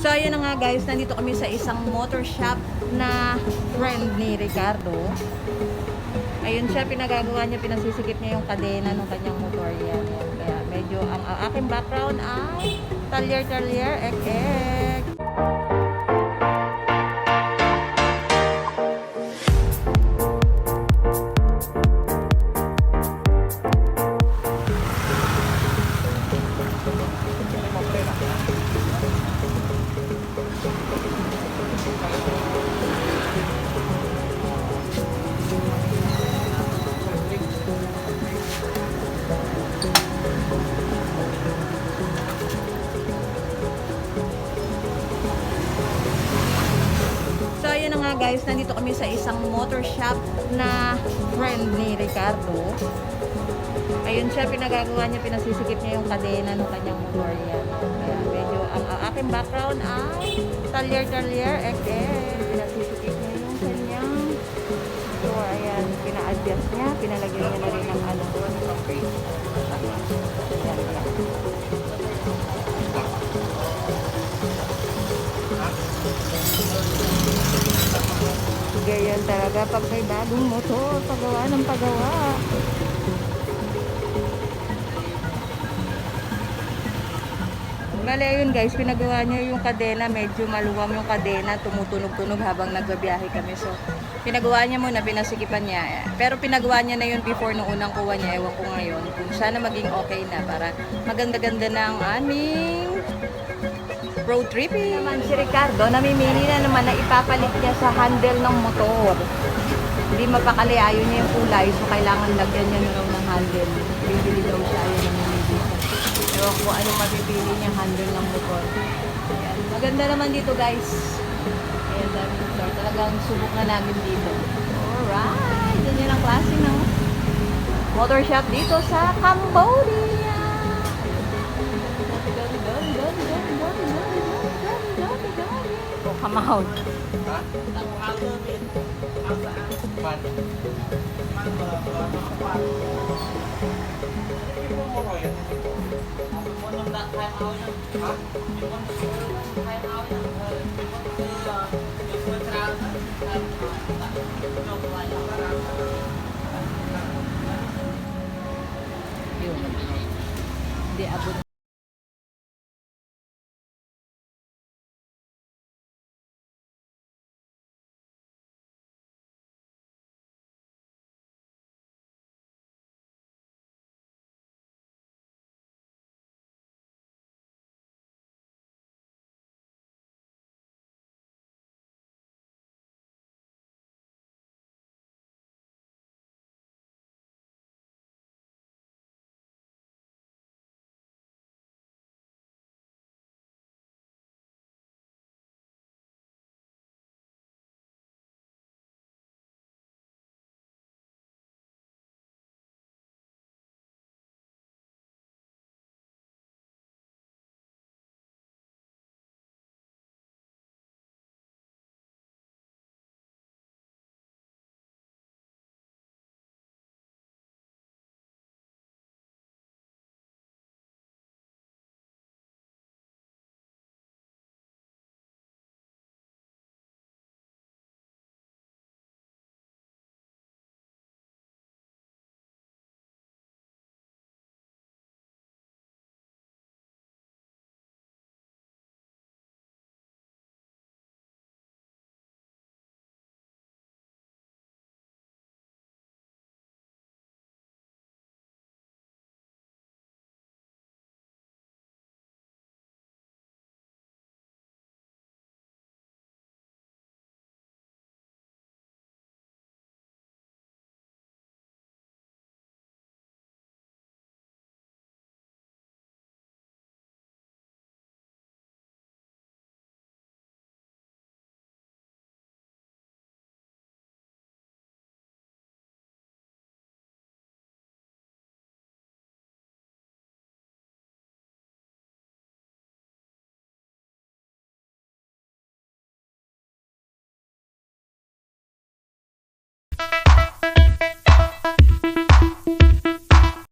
So, ayun na nga guys, nandito kami sa isang motor shop na friend ni Ricardo. Ayun siya, pinagagawa niya, pinasisikip niya yung kadena ng kanyang motor yan. Kaya medyo ang aking background ay talyer-talyer, ek-ek. So, ayun na nga guys, nandito kami sa isang motor shop na friend ni Ricardo. Ayun siya, pinagagawa niya, pinasisikip niya yung kadena ng kanyang motor yan. Kaya medyo ang aking background ay talyer-talyer, ek-ek. Pinasisikip niya yung kanyang motor. Ayan, pina-adjust niya, pinalagyan niya na rin ng ano. Ayan, ayan. Ganyan talaga pag may bagong motor, pagawa ng pagawa. Bale, yun guys, pinagawa niya yung kadena, medyo maluwang yung kadena, tumutunog-tunog habang nagbabiyahe kami. So, pinagawa niya muna, pinasikipan niya. Pero pinagawa niya na yun before nung unang kuha niya, ewan ko ngayon. Kung sana maging okay na para maganda-ganda ng aming road tripping. Naman si Ricardo, namimili na naman na ipapalit niya sa handle ng motor. Hindi mapakali, ayaw niya yung kulay, so kailangan lagyan niya na raw ng handle. Bibili daw siya, ayaw na namimili siya. Ewan ko anong mapipili niya handle ng motor. Ayan. Maganda naman dito guys. Ayan, dami ng floor. Talagang subok na namin dito. Alright! Ganyan ang klase ng motor shop dito sa Cambodia. Oh, come out. Yun. Hindi abot.